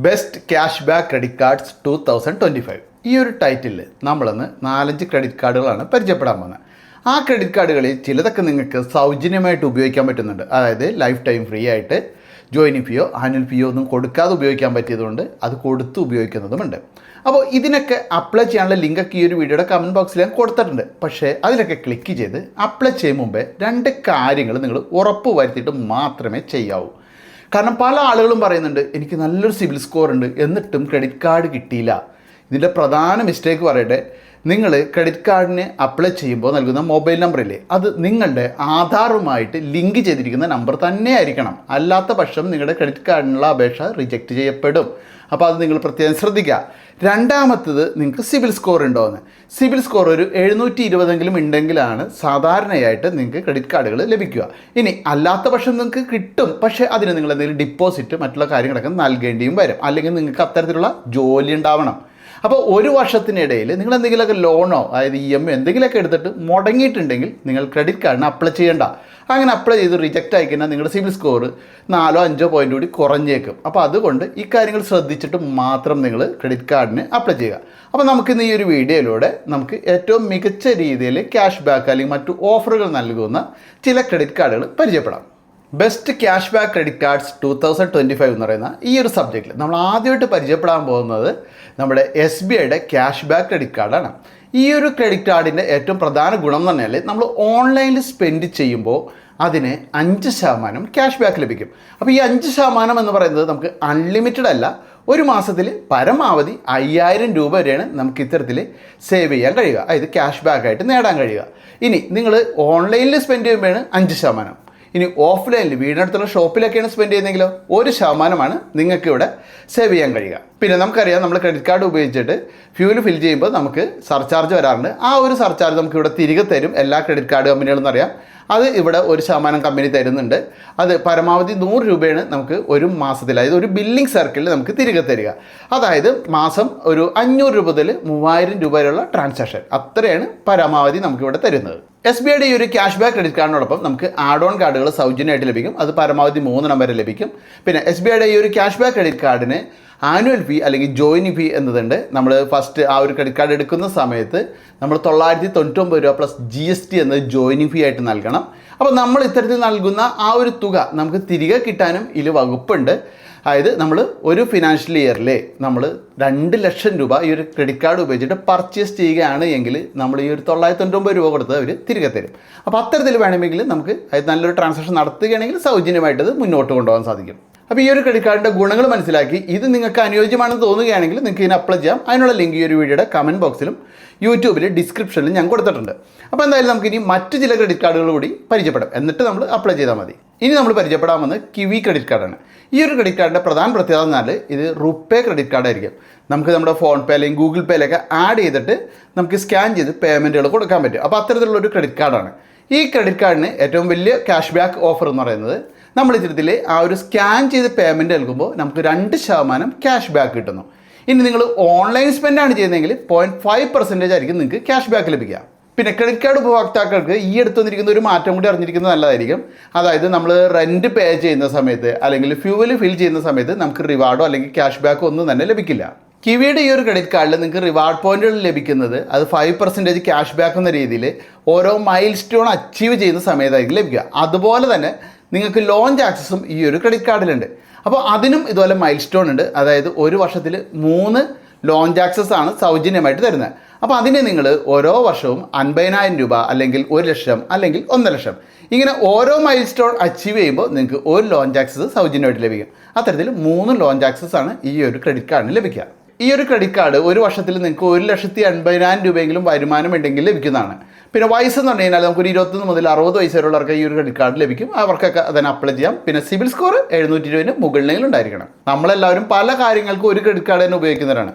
Best cash back credit cards 2025. ഈ ഒരു ടൈറ്റിലിൽ നമ്മളന്ന് 4-5 ക്രെഡിറ്റ് കാർഡുകളാണ് പരിചയപ്പെടാൻ പോകുന്നത്. ആ ക്രെഡിറ്റ് കാർഡുകളിൽ ചിലതൊക്കെ നിങ്ങൾക്ക് സൗജന്യമായിട്ട് ഉപയോഗിക്കാൻ പറ്റുന്നുണ്ട്. അതായത് ലൈഫ് ടൈം ഫ്രീ ആയിട്ട് ജോയിനിങ് ഫീയോ ആനുവൽ ഫീയോ ഒന്നും കൊടുക്കാതെ ഉപയോഗിക്കാൻ പറ്റിയതുകൊണ്ട് അത് കൊടുത്ത് ഉപയോഗിക്കുന്നതുമുണ്ട്. അപ്പോൾ ഇതിനൊക്കെ അപ്ലൈ ചെയ്യാനുള്ള ലിങ്കൊക്കെ ഈ ഒരു വീഡിയോയുടെ കമൻറ്റ് ബോക്സിൽ ഞാൻ കൊടുത്തിട്ടുണ്ട്. പക്ഷേ അതിലൊക്കെ ക്ലിക്ക് ചെയ്ത് അപ്ലൈ ചെയ്യും മുമ്പേ 2 കാര്യങ്ങൾ നിങ്ങൾ ഉറപ്പ് വരുത്തിയിട്ട് മാത്രമേ ചെയ്യാവൂ. കാരണം പല ആളുകളും പറയുന്നുണ്ട് എനിക്ക് നല്ലൊരു സിബിൽ സ്കോർ ഉണ്ട് എന്നിട്ടും ക്രെഡിറ്റ് കാർഡ് കിട്ടിയില്ല. ഇതിൻ്റെ പ്രധാന മിസ്റ്റേക്ക് പറയട്ടെ, നിങ്ങൾ ക്രെഡിറ്റ് കാർഡിന് അപ്ലൈ ചെയ്യുമ്പോൾ നൽകുന്ന മൊബൈൽ നമ്പറില്ലേ, അത് നിങ്ങളുടെ ആധാറുമായിട്ട് ലിങ്ക് ചെയ്തിരിക്കുന്ന നമ്പർ തന്നെ ആയിരിക്കണം. അല്ലാത്ത പക്ഷം നിങ്ങളുടെ ക്രെഡിറ്റ് കാർഡിനുള്ള അപേക്ഷ റിജക്റ്റ് ചെയ്യപ്പെടും. അപ്പോൾ അത് നിങ്ങൾ പ്രത്യേകം ശ്രദ്ധിക്കുക. രണ്ടാമത്തത്, നിങ്ങൾക്ക് സിബിൽ സ്കോർ ഉണ്ടോ എന്ന്. സിബിൽ സ്കോർ ഒരു 720 ഉണ്ടെങ്കിലാണ് സാധാരണയായിട്ട് നിങ്ങൾക്ക് ക്രെഡിറ്റ് കാർഡുകൾ ലഭിക്കുക. ഇനി അല്ലാത്ത പക്ഷം നിങ്ങൾക്ക് കിട്ടും, പക്ഷേ അതിന് നിങ്ങൾ എന്തെങ്കിലും ഡിപ്പോസിറ്റ് മറ്റുള്ള കാര്യങ്ങളൊക്കെ നൽകേണ്ടിയും വരും. അല്ലെങ്കിൽ നിങ്ങൾക്ക് അത്തരത്തിലുള്ള ജോലി ഉണ്ടാവണം. അപ്പോൾ ഒരു വർഷത്തിനിടയിൽ നിങ്ങൾ എന്തെങ്കിലുമൊക്കെ ലോണോ അതായത് EMI എന്തെങ്കിലുമൊക്കെ എടുത്തിട്ട് മുടങ്ങിയിട്ടുണ്ടെങ്കിൽ നിങ്ങൾ ക്രെഡിറ്റ് കാർഡിന് അപ്ലൈ ചെയ്യേണ്ട. അങ്ങനെ അപ്ലൈ ചെയ്ത് റിജക്റ്റ് ആയിക്കഴിഞ്ഞാൽ നിങ്ങളുടെ സിബിൽ സ്കോർ 4-5 പോയിൻ്റ് കൂടി കുറഞ്ഞേക്കും. അപ്പോൾ അതുകൊണ്ട് ഈ കാര്യങ്ങൾ ശ്രദ്ധിച്ചിട്ട് മാത്രം നിങ്ങൾ ക്രെഡിറ്റ് കാർഡിന് അപ്ലൈ ചെയ്യുക. അപ്പോൾ നമുക്കിന്ന് ഈ ഒരു വീഡിയോയിലൂടെ നമുക്ക് ഏറ്റവും മികച്ച രീതിയിൽ ക്യാഷ് ബാക്ക് അല്ലെങ്കിൽ മറ്റു ഓഫറുകൾ നൽകുന്ന ചില ക്രെഡിറ്റ് കാർഡുകൾ പരിചയപ്പെടാം. Best cash back credit cards 2025 എന്ന് പറയുന്ന ഈ ഒരു സബ്ജക്റ്റിൽ നമ്മൾ ആദ്യമായിട്ട് പരിചയപ്പെടാൻ പോകുന്നത് നമ്മുടെ SBIയുടെ ക്യാഷ് ബാക്ക് ക്രെഡിറ്റ് കാർഡാണ്. ഈ ഒരു ക്രെഡിറ്റ് കാർഡിൻ്റെ ഏറ്റവും പ്രധാന ഗുണം എന്ന് പറഞ്ഞാൽ നമ്മൾ ഓൺലൈനിൽ സ്പെൻഡ് ചെയ്യുമ്പോൾ അതിന് 5% ക്യാഷ് ബാക്ക് ലഭിക്കും. അപ്പോൾ ഈ 5% എന്ന് പറയുന്നത് നമുക്ക് അൺലിമിറ്റഡ് അല്ല. ഒരു മാസത്തിൽ പരമാവധി 5000 രൂപ വരെയാണ് നമുക്ക് ഇത്തരത്തിൽ സേവ് ചെയ്യാൻ കഴിയുക, അതായത് ക്യാഷ് ബാക്കായിട്ട് നേടാൻ കഴിയുക. ഇനി നിങ്ങൾ ഓൺലൈനിൽ സ്പെൻഡ് ചെയ്യുമ്പോഴാണ് 5%. ഇനി ഓഫ്ലൈനിൽ വീടിനടുത്തുള്ള ഷോപ്പിലൊക്കെയാണ് സ്പെൻഡ് ചെയ്യുന്നതെങ്കിലോ 1% നിങ്ങൾക്ക് ഇവിടെ സേവ് ചെയ്യാൻ കഴിയുക. പിന്നെ നമുക്കറിയാം, നമ്മൾ ക്രെഡിറ്റ് കാർഡ് ഉപയോഗിച്ചിട്ട് ഫ്യൂൽ ഫിൽ ചെയ്യുമ്പോൾ നമുക്ക് സർചാർജ് വരാറുണ്ട്. ആ ഒരു സർചാർജ് നമുക്ക് ഇവിടെ തിരികെ തരും എല്ലാ ക്രെഡിറ്റ് കാർഡ് കമ്പനികളെന്ന് അറിയാം. അത് ഇവിടെ 1% കമ്പനി തരുന്നുണ്ട്. അത് പരമാവധി 100 രൂപയാണ് നമുക്ക് ഒരു മാസത്തിൽ, അതായത് ഒരു ബില്ലിംഗ് സർക്കിളിൽ നമുക്ക് തിരികെ തരിക. അതായത് മാസം ഒരു 500 രൂപ മുതൽ 3000 രൂപ വരെയുള്ള ട്രാൻസാക്ഷൻ, അത്രയാണ് പരമാവധി നമുക്കിവിടെ തരുന്നത്. SBIയുടെ ഈ ഒരു ക്യാഷ് ബാക്ക് ക്രെഡിറ്റ് കാർഡിനോടൊപ്പം നമുക്ക് ആഡ് ഓൺ കാർഡുകൾ സൗജന്യമായിട്ട് ലഭിക്കും. അത് പരമാവധി 3 വരെ ലഭിക്കും. പിന്നെ SBIയുടെ ഈ ഒരു ക്യാഷ് ബാക്ക് ക്രെഡിറ്റ് കാർഡിന് ആനുവൽ ഫീ അല്ലെങ്കിൽ ജോയിനിങ് ഫീ എന്നതുണ്ട്. നമ്മൾ ഫസ്റ്റ് ആ ഒരു ക്രെഡിറ്റ് കാർഡ് എടുക്കുന്ന സമയത്ത് നമ്മൾ 999 രൂപ പ്ലസ് GST എന്നത് ജോയിനിങ് ഫീ ആയിട്ട് നൽകണം. അപ്പോൾ നമ്മൾ ഇത്തരത്തിൽ നൽകുന്ന ആ ഒരു തുക നമുക്ക് തിരികെ കിട്ടാനും ഇതിൽ വകുപ്പുണ്ട്. അതായത് നമ്മൾ ഒരു ഫിനാൻഷ്യൽ ഇയറിൽ നമ്മൾ 2 ലക്ഷം രൂപ ഈ ഒരു ക്രെഡിറ്റ് കാർഡ് ഉപയോഗിച്ചിട്ട് പർച്ചേസ് ചെയ്യുകയാണ് എങ്കിൽ നമ്മൾ ഈ ഒരു 999 രൂപ കൊടുത്ത് അവർ തിരികെ തരും. അപ്പോൾ അത്തരത്തിൽ വേണമെങ്കിൽ നമുക്ക് അതായത് നല്ലൊരു ട്രാൻസാക്ഷൻ നടത്തുകയാണെങ്കിൽ സൗജന്യമായിട്ടത് മുന്നോട്ട് കൊണ്ടുപോകാൻ സാധിക്കും. അപ്പോൾ ഈ ഒരു ക്രെഡിറ്റ് കാർഡിൻ്റെ ഗുണങ്ങൾ മനസ്സിലാക്കി ഇത് നിങ്ങൾക്ക് അനുയോജ്യമാണെന്ന് തോന്നുകയാണെങ്കിൽ നിങ്ങൾക്ക് ഇതിന് അപ്ലൈ ചെയ്യാം. അതിനുള്ള ലിങ്ക് ഈ ഒരു വീഡിയോയുടെ കമൻറ്റ് ബോക്സിലും യൂട്യൂബിൽ ഡിസ്ക്രിപ്ഷനിലും ഞാൻ കൊടുത്തിട്ടുണ്ട്. അപ്പോൾ എന്തായാലും നമുക്ക് ഇനി മറ്റ് ചില ക്രെഡിറ്റ് കാർഡുകൾ കൂടി പരിചയപ്പെടാം, എന്നിട്ട് നമ്മൾ അപ്ലൈ ചെയ്താൽ മതി. ഇനി നമ്മൾ പരിചയപ്പെടാമെന്ന് കിവി ക്രെഡിറ്റ് കാർഡാണ്. ഈ ഒരു ക്രെഡിറ്റ് കാർഡിൻ്റെ പ്രധാന പ്രത്യേകത എന്നാൽ ഇത് റുപ്പേ ക്രെഡിറ്റ് കാർഡായിരിക്കും. നമുക്ക് നമ്മുടെ ഫോൺ പേ അല്ലെങ്കിൽ ഗൂഗിൾ പേയിലൊക്കെ ആഡ് ചെയ്തിട്ട് നമുക്ക് സ്കാൻ ചെയ്ത് പേയ്മെൻറ്റുകൾ കൊടുക്കാൻ പറ്റും. അപ്പോൾ അത്തരത്തിലുള്ളൊരു ക്രെഡിറ്റ് കാർഡാണ്. ഈ ക്രെഡിറ്റ് കാർഡിന് ഏറ്റവും വലിയ ക്യാഷ് ബാക്ക് ഓഫർ എന്ന് പറയുന്നത് നമ്മൾ ഇത്തരത്തിൽ ആ ഒരു സ്കാൻ ചെയ്ത് പേയ്മെൻറ്റ് നൽകുമ്പോൾ നമുക്ക് 2% ക്യാഷ് ബാക്ക് കിട്ടുന്നു. ഇനി നിങ്ങൾ ഓൺലൈൻ സ്പെൻഡാണ് ചെയ്യുന്നതെങ്കിൽ 0.5% ആയിരിക്കും നിങ്ങൾക്ക് ക്യാഷ് ബാക്ക് ലഭിക്കുക. പിന്നെ ക്രെഡിറ്റ് കാർഡ് ഉപഭോക്താക്കൾക്ക് ഈ അടുത്ത് വന്നിരിക്കുന്ന ഒരു മാറ്റം കൂടി അറിഞ്ഞിരിക്കുന്നത് നല്ലതായിരിക്കും. അതായത് നമ്മൾ റെൻറ്റ് പേ ചെയ്യുന്ന സമയത്ത് അല്ലെങ്കിൽ ഫ്യൂവൽ ഫിൽ ചെയ്യുന്ന സമയത്ത് നമുക്ക് റിവാർഡോ അല്ലെങ്കിൽ ക്യാഷ് ബാക്കോ ഒന്നും തന്നെ ലഭിക്കില്ല. കിവിയുടെ ഈ ഒരു ക്രെഡിറ്റ് കാർഡിൽ നിങ്ങൾക്ക് റിവാർഡ് പോയിന്റുകൾ ലഭിക്കുന്നത് അത് 5% ക്യാഷ് ബാക്ക് എന്ന രീതിയിൽ ഓരോ മൈൽ സ്റ്റോൺ അച്ചീവ് ചെയ്യുന്ന സമയത്തായിരിക്കും ലഭിക്കുക. അതുപോലെ തന്നെ നിങ്ങൾക്ക് ലോഞ്ച് ആക്സസും ഈ ഒരു ക്രെഡിറ്റ് കാർഡിലുണ്ട്. അപ്പോൾ അതിനും ഇതുപോലെ മൈൽ സ്റ്റോൺ ഉണ്ട്. അതായത് ഒരു വർഷത്തിൽ 3 ലോഞ്ച് ആക്സസ് ആണ് സൗജന്യമായിട്ട് തരുന്നത്. അപ്പോൾ അതിന് നിങ്ങൾ ഓരോ വർഷവും 50,000 രൂപ അല്ലെങ്കിൽ 1 ലക്ഷം അല്ലെങ്കിൽ 1.5 ലക്ഷം ഇങ്ങനെ ഓരോ മൈൽ സ്റ്റോൺ അച്ചീവ് ചെയ്യുമ്പോൾ നിങ്ങൾക്ക് ഒരു ലോഞ്ച് ആക്സസ് സൗജന്യമായിട്ട് ലഭിക്കും. അത്തരത്തിൽ 3 ലോഞ്ച് ആക്സസ് ആണ് ഈ ഒരു ക്രെഡിറ്റ് കാർഡിന് ലഭിക്കുക. ഈ ഒരു ക്രെഡിറ്റ് കാർഡ് ഒരു വർഷത്തിൽ നിങ്ങൾക്ക് 1,80,000 രൂപയെങ്കിലും വരുമാനം ഉണ്ടെങ്കിൽ ലഭിക്കുന്നതാണ്. പിന്നെ വയസ്സ് എന്ന് പറഞ്ഞു കഴിഞ്ഞാൽ നമുക്കൊരു 21 മുതൽ 60 വയസ്സ് വരെയുള്ളവർക്ക് ഈ ഒരു ക്രെഡിറ്റ് കാർഡ് ലഭിക്കും. അവർക്കൊക്കെ അതിന് അപ്ലൈ ചെയ്യാം. പിന്നെ സിബിൽ സ്കോർ 720 മുകളിലെങ്കിലും ഉണ്ടായിരിക്കണം. നമ്മളെല്ലാവരും പല കാര്യങ്ങൾക്കും ഒരു ക്രെഡിറ്റ് കാർഡ് തന്നെ ഉപയോഗിക്കുന്നവരാണ്.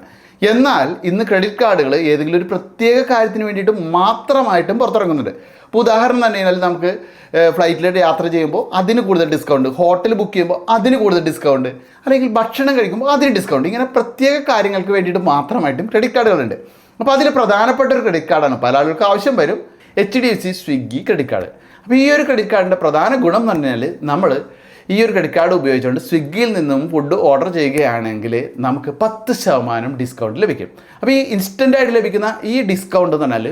എന്നാൽ ഇന്ന് ക്രെഡിറ്റ് കാർഡുകൾ ഏതെങ്കിലും ഒരു പ്രത്യേക കാര്യത്തിന് വേണ്ടിയിട്ട് മാത്രമായിട്ടും പുറത്തിറങ്ങുന്നുണ്ട്. ഇപ്പോൾ ഉദാഹരണം തന്നെ കഴിഞ്ഞാൽ നമുക്ക് ഫ്ലൈറ്റിലേക്ക് യാത്ര ചെയ്യുമ്പോൾ അതിന് കൂടുതൽ ഡിസ്കൗണ്ട്, ഹോട്ടൽ ബുക്ക് ചെയ്യുമ്പോൾ അതിന് കൂടുതൽ ഡിസ്കൗണ്ട്, അല്ലെങ്കിൽ ഭക്ഷണം കഴിക്കുമ്പോൾ അതിന് ഡിസ്കൗണ്ട്, ഇങ്ങനെ പ്രത്യേക കാര്യങ്ങൾക്ക് വേണ്ടിയിട്ട് മാത്രമായിട്ടും ക്രെഡിറ്റ് കാർഡുകളുണ്ട്. അപ്പോൾ അതിൽ പ്രധാനപ്പെട്ട ഒരു ക്രെഡിറ്റ് കാർഡാണ് പല ആളുകൾക്ക് ആവശ്യം വരും, HDFC സ്വിഗ്ഗി ക്രെഡിറ്റ് കാർഡ്. അപ്പോൾ ഈ ഒരു ക്രെഡിറ്റ് കാർഡിൻ്റെ പ്രധാന ഗുണം എന്ന് പറഞ്ഞാൽ നമ്മൾ ഈ ഒരു ക്രെഡിറ്റ് കാർഡ് ഉപയോഗിച്ചുകൊണ്ട് സ്വിഗ്ഗിയിൽ നിന്നും ഫുഡ് ഓർഡർ ചെയ്യുകയാണെങ്കിൽ നമുക്ക് 10% ഡിസ്കൗണ്ട് ലഭിക്കും. അപ്പോൾ ഈ ഇൻസ്റ്റൻ്റായിട്ട് ലഭിക്കുന്ന ഈ ഡിസ്കൗണ്ട് എന്ന് പറഞ്ഞാൽ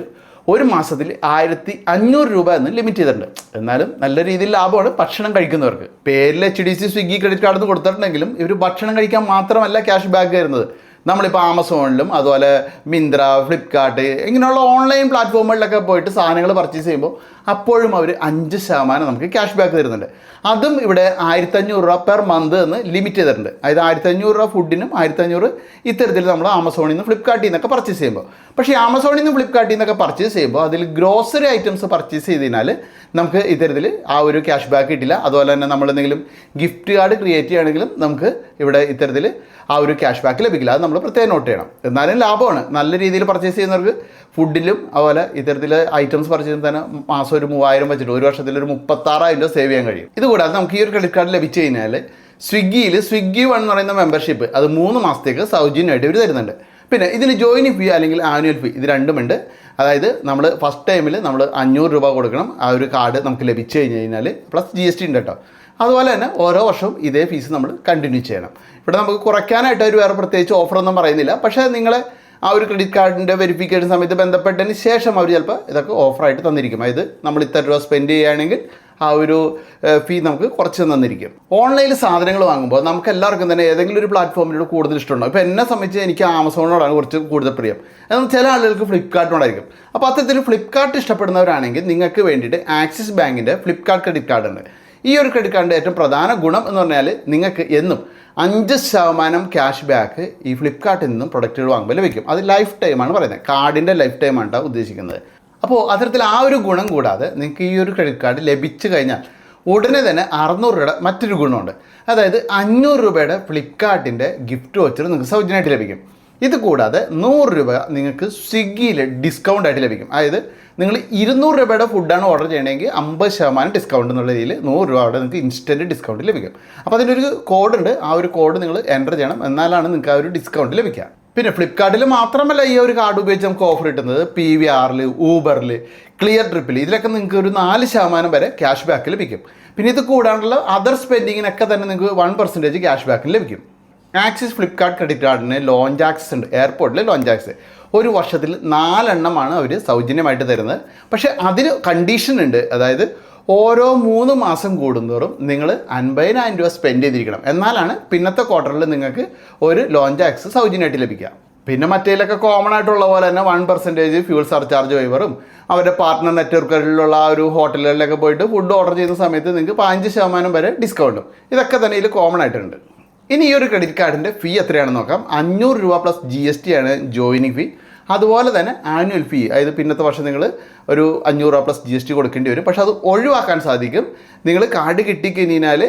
ഒരു മാസത്തിൽ 1500 രൂപ എന്ന് ലിമിറ്റ് ചെയ്തിട്ടുണ്ട്. എന്നാലും നല്ല രീതിയിൽ ലാഭമാണ് ഭക്ഷണം കഴിക്കുന്നവർക്ക്. പേരിൽ HDC സ്വിഗ്ഗി ക്രെഡിറ്റ് കാർഡ് എന്ന് കൊടുത്തിട്ടുണ്ടെങ്കിലും ഇവർ ഭക്ഷണം കഴിക്കാൻ മാത്രമല്ല ക്യാഷ് ബാക്ക് തരുന്നത്. നമ്മളിപ്പോൾ ആമസോണിലും അതുപോലെ മിന്ത്ര, ഫ്ലിപ്കാർട്ട് ഇങ്ങനെയുള്ള ഓൺലൈൻ പ്ലാറ്റ്ഫോമുകളിലൊക്കെ പോയിട്ട് സാധനങ്ങൾ പർച്ചേസ് ചെയ്യുമ്പോൾ അപ്പോഴും അവർ 5% നമുക്ക് ക്യാഷ് ബാക്ക് തരുന്നുണ്ട്. അതും ഇവിടെ 1500 രൂപ പെർ മന്ത് എന്ന് ലിമിറ്റ് ചെയ്തിട്ടുണ്ട്. അതായത് 1500 രൂപ ഫുഡിനും 1500 ഇത്തരത്തിൽ നമ്മൾ ആമസോണിൽ നിന്ന് ഫ്ലിപ്കാർട്ടിൽ നിന്നൊക്കെ പർച്ചേസ് ചെയ്യുമ്പോൾ. പക്ഷേ ആമസോണിൽ നിന്ന് ഫ്ലിപ്കാർട്ടിൽ നിന്നൊക്കെ പർച്ചേസ് ചെയ്യുമ്പോൾ അതിൽ ഗ്രോസറി ഐറ്റംസ് പർച്ചേസ് ചെയ്തതിനാൽ നമുക്ക് ഇത്തരത്തിൽ ആ ഒരു ക്യാഷ് ബാക്ക് കിട്ടില്ല. അതുപോലെ തന്നെ നമ്മൾ എന്തെങ്കിലും ഗിഫ്റ്റ് കാർഡ് ക്രിയേറ്റ് ചെയ്യുകയാണെങ്കിലും നമുക്ക് ഇവിടെ ഇത്തരത്തിൽ ആ ഒരു ക്യാഷ് ബാക്ക് ലഭിക്കില്ല. അത് നമ്മൾ പ്രത്യേകം നോട്ട് ചെയ്യണം. എന്നാലും ലാഭമാണ്. നല്ല രീതിയിൽ പർച്ചേസ് ചെയ്യുന്നവർക്ക് ഫുഡിലും അതുപോലെ ഇത്തരത്തിൽ ഐറ്റംസ് പർച്ചേസ് ചെയ്യുമ്പോൾ തന്നെ മാസം ഒരു 3000 വെച്ചിട്ട് ഒരു വർഷത്തിൽ ഒരു 36,000 രൂപ സേവ് ചെയ്യാൻ കഴിയും. ഇതുകൂടാതെ നമുക്ക് ഈ ഒരു ക്രെഡിറ്റ് കാർഡ് ലഭിച്ചു കഴിഞ്ഞാൽ സ്വിഗ്ഗിയിൽ സ്വിഗ്ഗി വൺ എന്ന് പറയുന്ന മെമ്പർഷിപ്പ് അത് 3 മാസത്തേക്ക് സൗജന്യമായിട്ട് ഇവർ തരുന്നുണ്ട്. പിന്നെ ഇതിന് ജോയിനിങ് ഫീ അല്ലെങ്കിൽ ആനുവൽ ഫീ ഇത് രണ്ടുമുണ്ട്. അതായത് നമ്മൾ ഫസ്റ്റ് ടൈമിൽ നമ്മൾ 500 രൂപ കൊടുക്കണം. ആ ഒരു കാർഡ് നമുക്ക് ലഭിച്ചു കഴിഞ്ഞാൽ പ്ലസ് GST ഉണ്ട് കേട്ടോ. അതുപോലെ തന്നെ ഓരോ വർഷവും ഇതേ ഫീസ് നമ്മൾ കണ്ടിന്യൂ ചെയ്യണം. ഇവിടെ നമുക്ക് കുറയ്ക്കാനായിട്ട് ഒരു വേറെ പ്രത്യേകിച്ച് ഓഫറൊന്നും പറയുന്നില്ല. പക്ഷേ നിങ്ങളെ ആ ഒരു ക്രെഡിറ്റ് കാർഡിൻ്റെ വെരിഫിക്കേഷൻ സമയത്ത് ബന്ധപ്പെട്ടതിന് ശേഷം അവർ ചിലപ്പോൾ ഇതൊക്കെ ഓഫറായിട്ട് തന്നിരിക്കും. അതായത് നമ്മൾ ഇത്ര രൂപ സ്പെൻഡ് ചെയ്യുകയാണെങ്കിൽ ആ ഒരു ഫീ നമുക്ക് കുറച്ച് തന്നിരിക്കും. ഓൺലൈനിൽ സാധനങ്ങൾ വാങ്ങുമ്പോൾ നമുക്ക് എല്ലാവർക്കും തന്നെ ഏതെങ്കിലും ഒരു പ്ലാറ്റ്ഫോമിനോട് കൂടുതൽ ഇഷ്ടമുണ്ടാകും. ഇപ്പോൾ എന്നെ സംബന്ധിച്ച് എനിക്ക് ആമസോണിനോടാണ് കുറച്ച് കൂടുതൽ പ്രിയം. എന്നാൽ ചില ആളുകൾക്ക് ഫ്ലിപ്കാർട്ടിനോടായിരിക്കും. അപ്പോൾ അത്തരത്തിൽ ഫ്ലിപ്കാർട്ട് ഇഷ്ടപ്പെടുന്നവരാണെങ്കിൽ നിങ്ങൾക്ക് വേണ്ടിയിട്ട് ആക്സിസ് ബാങ്കിൻ്റെ ഫ്ലിപ്കാർട്ട് ക്രെഡിറ്റ് കാർഡ് ഉണ്ട്. ഈ ഒരു ക്രെഡിറ്റ് കാർഡിൻ്റെ ഏറ്റവും പ്രധാന ഗുണം എന്ന് പറഞ്ഞാൽ നിങ്ങൾക്ക് എന്നും 5% ക്യാഷ് ബാക്ക് ഈ ഫ്ലിപ്കാർട്ടിൽ നിന്നും പ്രൊഡക്റ്റുകൾ വാങ്ങുമ്പോൾ ലഭിക്കും. അത് ലൈഫ് ടൈമാണ് പറയുന്നത്. കാർഡിൻ്റെ ലൈഫ് ടൈമാണ് ഉദ്ദേശിക്കുന്നത്. അപ്പോൾ അത്തരത്തിൽ ആ ഒരു ഗുണം കൂടാതെ നിങ്ങൾക്ക് ഈ ഒരു ക്രെഡിറ്റ് കാർഡ് ലഭിച്ചു കഴിഞ്ഞാൽ ഉടനെ തന്നെ 600 രൂപയുടെ മറ്റൊരു ഗുണമുണ്ട്. അതായത് 500 രൂപയുടെ ഫ്ലിപ്കാർട്ടിൻ്റെ ഗിഫ്റ്റ് വൗച്ചർ നിങ്ങൾക്ക് സൗജന്യമായിട്ട് ലഭിക്കും. ഇത് കൂടാതെ 100 രൂപ നിങ്ങൾക്ക് സ്വിഗ്ഗിയിൽ ഡിസ്കൗണ്ട് ആയിട്ട് ലഭിക്കും. അതായത് നിങ്ങൾ 200 രൂപയുടെ ഫുഡാണ് ഓർഡർ ചെയ്യണമെങ്കിൽ 50% ഡിസ്കൗണ്ട് എന്നുള്ള രീതിയിൽ 100 രൂപ അവിടെ നിങ്ങൾക്ക് ഇൻസ്റ്റൻറ്റ് ഡിസ്കൗണ്ട് ലഭിക്കും. അപ്പോൾ അതിനൊരു കോഡുണ്ട്. ആ ഒരു കോഡ് നിങ്ങൾ എൻ്റർ ചെയ്യണം. എന്നാലാണ് നിങ്ങൾക്ക് ആ ഒരു ഡിസ്കൗണ്ട് ലഭിക്കുക. പിന്നെ ഫ്ലിപ്കാർട്ടിൽ മാത്രമല്ല ഈ ഒരു കാർഡ് ഉപയോഗിച്ച് നമുക്ക് ഓഫർ കിട്ടുന്നത്. PVRൽ, ഊബറിൽ, ക്ലിയർ ട്രിപ്പിൽ ഇതിലൊക്കെ നിങ്ങൾക്ക് ഒരു 4% വരെ ക്യാഷ് ബാക്ക് ലഭിക്കും. പിന്നെ ഇത് കൂടാനുള്ള അതർ സ്പെൻഡിങ്ങിനൊക്കെ തന്നെ നിങ്ങൾക്ക് 1% ക്യാഷ് ബാക്ക് ലഭിക്കും. ആക്സിസ് ഫ്ലിപ്കാർട്ട് ക്രെഡിറ്റ് കാർഡിന് ലോഞ്ച് ആക്സസ് ഉണ്ട്. എയർപോർട്ടിൽ ലോഞ്ച് ആക്സസ് ഒരു വർഷത്തിൽ 4 എണ്ണമാണ് അവർ സൗജന്യമായിട്ട് തരുന്നത്. പക്ഷേ അതിന് കണ്ടീഷൻ ഉണ്ട്. അതായത് ഓരോ 3 മാസം കൂടുന്തോറും നിങ്ങൾ 50,000 രൂപ സ്പെൻഡ് ചെയ്തിരിക്കണം. എന്നാലാണ് പിന്നത്തെ ക്വാർട്ടറിൽ നിങ്ങൾക്ക് ഒരു ലോഞ്ച് ആക്സസ് സൗജന്യമായിട്ട് ലഭിക്കുക. പിന്നെ മറ്റേലൊക്കെ കോമൺ ആയിട്ടുള്ള പോലെ തന്നെ 1% ഫ്യൂൾ സർചാർജ് വൈവറും അവരുടെ പാർട്ട്ണർ നെറ്റ്വർക്കുകളിലുള്ള ആ ഒരു ഹോട്ടലുകളിലൊക്കെ പോയിട്ട് ഫുഡ് ഓർഡർ ചെയ്യുന്ന സമയത്ത് നിങ്ങൾക്ക് 15% വരെ ഡിസ്കൗണ്ടും ഇതൊക്കെ തന്നെ ഇതിൽ കോമൺ ആയിട്ടുണ്ട്. ഇനി ഈ ഒരു ക്രെഡിറ്റ് കാർഡിൻ്റെ ഫീ എത്രയാണെന്ന് നോക്കാം. 500 രൂപ പ്ലസ് GST ആണ് ജോയിനിങ് ഫീ. അതുപോലെ തന്നെ ആനുവൽ ഫീ, അതായത് പിന്നത്തെ വർഷം നിങ്ങൾ ഒരു 500 രൂപ പ്ലസ് GST കൊടുക്കേണ്ടി വരും. പക്ഷേ അത് ഒഴിവാക്കാൻ സാധിക്കും. നിങ്ങൾ കാർഡ് കിട്ടിക്കഴിഞ്ഞാൽ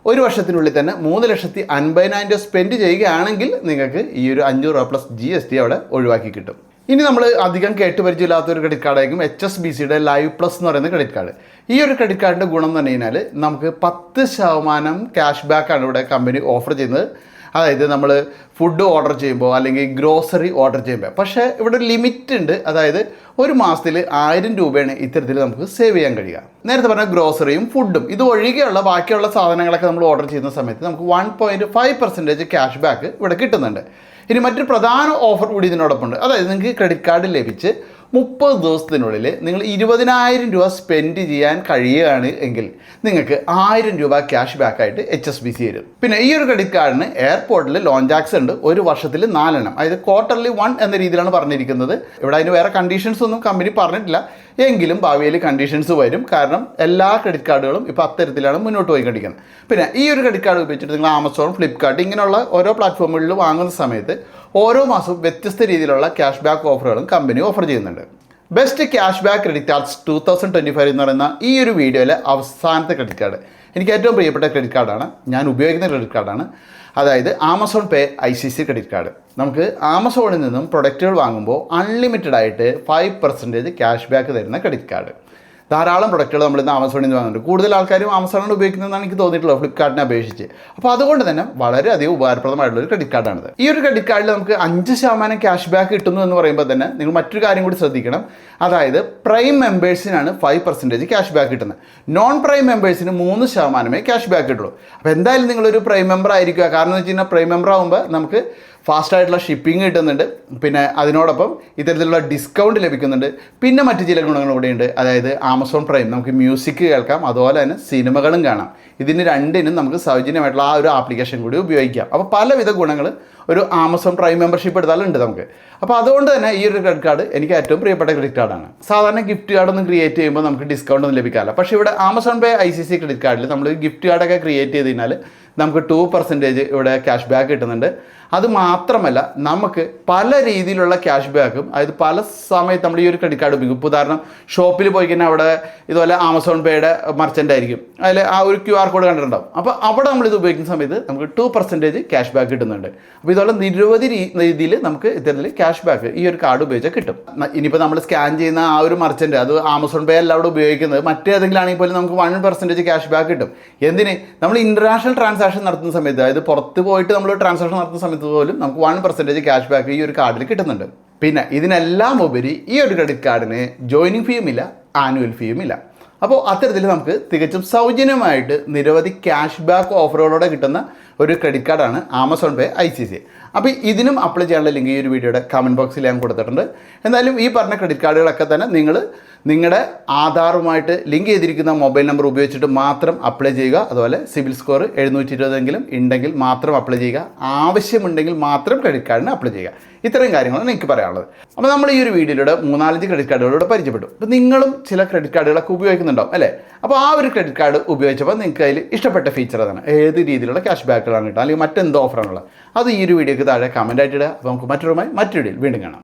ഒരു വർഷത്തിനുള്ളിൽ തന്നെ 3,50,000 രൂപ സ്പെൻഡ് ചെയ്യുകയാണെങ്കിൽ നിങ്ങൾക്ക് ഈ ഒരു 500 രൂപ പ്ലസ് GST അവിടെ ഒഴിവാക്കി കിട്ടും. ഇനി നമ്മൾ അധികം കേട്ടുപരിചയമില്ലാത്തൊരു ക്രെഡിറ്റ് കാർഡായിരിക്കും HSBCയുടെ ലൈവ് പ്ലസ് എന്ന് പറയുന്ന ക്രെഡിറ്റ് കാർഡ്. ഈ ഒരു ക്രെഡിറ്റ് കാർഡിൻ്റെ ഗുണം എന്ന് പറഞ്ഞു കഴിഞ്ഞാൽ നമുക്ക് 10% ക്യാഷ് ബാക്കാണ് ഇവിടെ കമ്പനി ഓഫർ ചെയ്യുന്നത്. അതായത് നമ്മൾ ഫുഡ് ഓർഡർ ചെയ്യുമ്പോൾ അല്ലെങ്കിൽ ഗ്രോസറി ഓർഡർ ചെയ്യുമ്പോൾ. പക്ഷേ ഇവിടെ ഒരു ലിമിറ്റ് ഉണ്ട്. അതായത് ഒരു മാസത്തിൽ 1000 രൂപയാണ് ഇത്തരത്തിൽ നമുക്ക് സേവ് ചെയ്യാൻ കഴിയുക. നേരത്തെ പറഞ്ഞ ഗ്രോസറിയും ഫുഡും ഇത് ഒഴികെയുള്ള ബാക്കിയുള്ള സാധനങ്ങളൊക്കെ നമ്മൾ ഓർഡർ ചെയ്യുന്ന സമയത്ത് നമുക്ക് 1.5% ക്യാഷ് ബാക്ക് ഇവിടെ കിട്ടുന്നുണ്ട്. ഇനി മറ്റൊരു പ്രധാന ഓഫർ കൂടി ഇതിനോടൊപ്പം ഉണ്ട്. അതായത് നിങ്ങൾക്ക് ക്രെഡിറ്റ് കാർഡ് ലഭിച്ച് 30 ദിവസത്തിനുള്ളിൽ നിങ്ങൾ 20,000 രൂപ സ്പെൻഡ് ചെയ്യാൻ കഴിയുകയാണ് എങ്കിൽ നിങ്ങൾക്ക് 1000 രൂപ ക്യാഷ് ബാക്കായിട്ട് HSBC തരും. പിന്നെ ഈ ഒരു ക്രെഡിറ്റ് കാർഡിന് എയർപോർട്ടിൽ ലോഞ്ച് ആക്സസ് ഉണ്ട്. ഒരു വർഷത്തിൽ 4 എണ്ണം, അതായത് ക്വാർട്ടർലി 1 എന്ന രീതിയിലാണ് പറഞ്ഞിരിക്കുന്നത്. ഇവിടെ അതിന് വേറെ കണ്ടീഷൻസ് ഒന്നും കമ്പനി പറഞ്ഞിട്ടില്ല. എങ്കിലും ഭാവിയിൽ കണ്ടീഷൻസ് വരും. കാരണം എല്ലാ ക്രെഡിറ്റ് കാർഡുകളും ഇപ്പോൾ അത്തരത്തിലാണ് മുന്നോട്ട് പോയിക്കൊണ്ടിരിക്കുന്നത്. പിന്നെ ഈ ഒരു ക്രെഡിറ്റ് കാർഡ് ഉപയോഗിച്ചിട്ട് നിങ്ങൾ ആമസോൺ, ഫ്ലിപ്കാർട്ട് ഇങ്ങനെയുള്ള ഓരോ പ്ലാറ്റ്ഫോമുകളിൽ വാങ്ങുന്ന സമയത്ത് ഓരോ മാസവും വ്യത്യസ്ത രീതിയിലുള്ള ക്യാഷ് ബാക്ക് ഓഫറുകളും കമ്പനി ഓഫർ ചെയ്യുന്നുണ്ട്. Best cash back credit cards 2025 എന്ന് പറയുന്ന ഈ ഒരു വീഡിയോയിലെ അവസാനത്തെ ക്രെഡിറ്റ് കാർഡ് എനിക്ക് ഏറ്റവും പ്രിയപ്പെട്ട ക്രെഡിറ്റ് കാർഡാണ്. ഞാൻ ഉപയോഗിക്കുന്ന ക്രെഡിറ്റ് കാർഡാണ്. അതായത് ആമസോൺ പേ ICC ക്രെഡിറ്റ് കാർഡ്. നമുക്ക് ആമസോണിൽ നിന്നും പ്രൊഡക്റ്റുകൾ വാങ്ങുമ്പോൾ അൺലിമിറ്റഡ് ആയിട്ട് 5% ക്യാഷ് ബാക്ക് തരുന്ന ക്രെഡിറ്റ് കാർഡ്. ധാരാളം പ്രൊഡക്റ്റുകൾ നമ്മൾ ഇന്ന് ആമസോണിൽ നിന്ന് വാങ്ങുന്നുണ്ട്. കൂടുതൽ ആൾക്കാരും ആമസോണിൽ ഉപയോഗിക്കുന്നതെന്നാണ് എനിക്ക് തോന്നിയിട്ടുള്ളത്, ഫ്ലിപ്കാർട്ടിനെ അപേക്ഷിച്ച്. അപ്പോൾ അതുകൊണ്ട് തന്നെ വളരെയധികം ഉപകാരപ്രദമായിട്ടുള്ള ഒരു ക്രെഡിറ്റ് കാർഡാണിത്. ഈ ഒരു ക്രെഡിറ്റ് കാർഡിൽ നമുക്ക് 5% ക്യാഷ് ബാക്ക് കിട്ടുന്നു എന്ന് പറയുമ്പോൾ തന്നെ നിങ്ങൾ മറ്റൊരു കാര്യം കൂടി ശ്രദ്ധിക്കണം. അതായത് പ്രൈം മെമ്പേഴ്സിനാണ് 5% ക്യാഷ് ബാക്ക് കിട്ടുന്നത്. നോൺ പ്രൈം മെമ്പേഴ്സിന് 3% ക്യാഷ് ബാക്ക് കിട്ടുള്ളൂ. അപ്പോൾ എന്തായാലും നിങ്ങളൊരു പ്രൈം മെമ്പർ ആയിരിക്കുക. കാരണം എന്ന് വെച്ച് കഴിഞ്ഞാൽ പ്രൈം മെമ്പർ ആകുമ്പോൾ നമുക്ക് ഫാസ്റ്റായിട്ടുള്ള ഷിപ്പിംഗ് കിട്ടുന്നുണ്ട്, പിന്നെ അതിനോടൊപ്പം ഇത്തരത്തിലുള്ള ഡിസ്കൗണ്ട് ലഭിക്കുന്നുണ്ട്. പിന്നെ മറ്റ് ചില ഗുണങ്ങൾ കൂടെയുണ്ട്. അതായത് ആമസോൺ പ്രൈം നമുക്ക് മ്യൂസിക് കേൾക്കാം, അതുപോലെ തന്നെ സിനിമകളും കാണാം. ഇതിന് രണ്ടിനും നമുക്ക് സൗജന്യമായിട്ടുള്ള ആ ഒരു ആപ്ലിക്കേഷൻ കൂടി ഉപയോഗിക്കാം. അപ്പോൾ പലവിധ ഗുണങ്ങൾ ഒരു ആമസോൺ പ്രൈം മെമ്പർഷിപ്പ് എടുത്താലുണ്ട് നമുക്ക്. അപ്പോൾ അതുകൊണ്ട് തന്നെ ഈ ഒരു ക്രെഡിറ്റ് കാർഡ് എനിക്ക് ഏറ്റവും പ്രിയപ്പെട്ട ക്രെഡിറ്റ് കാർഡാണ്. സാധാരണ ഗിഫ്റ്റ് കാർഡൊന്നും ക്രിയേറ്റ് ചെയ്യുമ്പോൾ നമുക്ക് ഡിസ്കൗണ്ട് ഒന്നും ലഭിക്കാറില്ല. പക്ഷേ ഇവിടെ ആമസോൺ പേ ICC ക്രെഡിറ്റ് കാർഡിൽ നമ്മൾ ഗിഫ്റ്റ് കാർഡൊക്കെ ക്രിയേറ്റ് ചെയ്ത് കഴിഞ്ഞാൽ നമുക്ക് 2% ഇവിടെ ക്യാഷ് ബാക്ക് കിട്ടുന്നുണ്ട്. അത് മാത്രമല്ല നമുക്ക് പല രീതിയിലുള്ള ക്യാഷ് ബാക്കും, അതായത് പല സമയത്ത് നമ്മൾ ഈ ഒരു ക്രെഡിറ്റ് കാർഡ് ഉപയോഗിക്കും. ഇപ്പോൾ ഉദാഹരണം ഷോപ്പിൽ പോയി കഴിഞ്ഞാൽ അവിടെ ഇതുപോലെ ആമസോൺ പേയുടെ മർച്ചൻ്റ് ആയിരിക്കും, അതിൽ ആ ഒരു QR കോഡ് കണ്ടിട്ടുണ്ടാവും. അപ്പോൾ അവിടെ നമ്മളിത് ഉപയോഗിക്കുന്ന സമയത്ത് നമുക്ക് 2% ക്യാഷ് ബാക്ക് കിട്ടുന്നുണ്ട്. അപ്പോൾ ഇതുപോലെ നിരവധി രീതിയിൽ നമുക്ക് ഇത്തരത്തിൽ ക്യാഷ് ബാക്ക് ഈ ഒരു കാർഡ് ഉപയോഗിച്ചാൽ കിട്ടും. ഇനിയിപ്പോൾ നമ്മൾ സ്കാൻ ചെയ്യുന്ന ആ ഒരു മർച്ചൻ്റ് അത് ആമസോൺ പേ അല്ല അവിടെ ഉപയോഗിക്കുന്നത്, മറ്റേതെങ്കിലും ആണെങ്കിൽ പോലും നമുക്ക് 1% ക്യാഷ് ബാക്ക് കിട്ടും. എന്തിന്? നമ്മൾ ഇൻ്റർനാഷണൽ ട്രാൻസാക്ഷൻ നടത്തുന്ന സമയത്ത്, അതായത് പുറത്ത് പോയിട്ട് നമ്മൾ ട്രാൻസാക്ഷൻ നടത്തുന്ന സമയത്ത് പോലും നമുക്ക് 1% ക്യാഷ് ബാക്ക് ഈ ഒരു കാർഡിൽ കിട്ടുന്നുണ്ട്. പിന്നെ ഇതിനെല്ലാം ഉപരി ഈ ഒരു ക്രെഡിറ്റ് കാർഡിന് ജോയിനിങ് ഫീയും ഇല്ല, ആനുവൽ ഫീയും ഇല്ല. അപ്പോൾ അത്തരത്തിൽ നമുക്ക് തികച്ചും സൗജന്യമായിട്ട് നിരവധി ക്യാഷ് ബാക്ക് ഓഫറുകളോടെ കിട്ടുന്ന ഒരു ക്രെഡിറ്റ് കാർഡാണ് ആമസോൺ പേ ICC. അപ്പോൾ ഇതിനും അപ്ലൈ ചെയ്യാനുള്ള ലിങ്ക് ഈ ഒരു വീഡിയോയുടെ കമൻറ്റ് ബോക്സിൽ ഞാൻ കൊടുത്തിട്ടുണ്ട്. എന്തായാലും ഈ പറഞ്ഞ ക്രെഡിറ്റ് കാർഡുകളൊക്കെ തന്നെ നിങ്ങൾ നിങ്ങളുടെ ആധാറുമായിട്ട് ലിങ്ക് ചെയ്തിരിക്കുന്ന മൊബൈൽ നമ്പർ ഉപയോഗിച്ചിട്ട് മാത്രം അപ്ലൈ ചെയ്യുക. അതുപോലെ സിബിൽ സ്കോർ 720 ഉണ്ടെങ്കിൽ മാത്രം അപ്ലൈ ചെയ്യുക. ആവശ്യമുണ്ടെങ്കിൽ മാത്രം ക്രെഡിറ്റ് കാർഡിന് അപ്ലൈ ചെയ്യുക. ഇത്രയും കാര്യങ്ങളാണ് എനിക്ക് പറയാനുള്ളത്. അപ്പോൾ നമ്മൾ ഈ ഒരു വീഡിയോയിലൂടെ 3-4 ക്രെഡിറ്റ് കാർഡുകളോട് പരിചയപ്പെട്ടു. അപ്പോൾ നിങ്ങളും ചില ക്രെഡിറ്റ് കാർഡുകളൊക്കെ ഉപയോഗിക്കുന്നുണ്ടാവും അല്ലേ? അപ്പോൾ ആ ഒരു ക്രെഡിറ്റ് കാർഡ് ഉപയോഗിച്ചപ്പോൾ നിങ്ങൾക്ക് അതിൽ ഇഷ്ടപ്പെട്ട ഫീച്ചർ അതാണ്, ഏത് രീതിയിലുള്ള ക്യാഷ് ബാക്കുകളാണ് കിട്ടുക, അല്ലെങ്കിൽ മറ്റെന്തോ ഓഫറാണുള്ളത്, അത് ഈ ഒരു വീഡിയോയ്ക്ക് താഴെ കമൻറ്റ് ആയിട്ട് ഇടുക. അപ്പോൾ നമുക്ക് മറ്റൊരു വീഡിയോയിൽ വീണ്ടും കാണാം.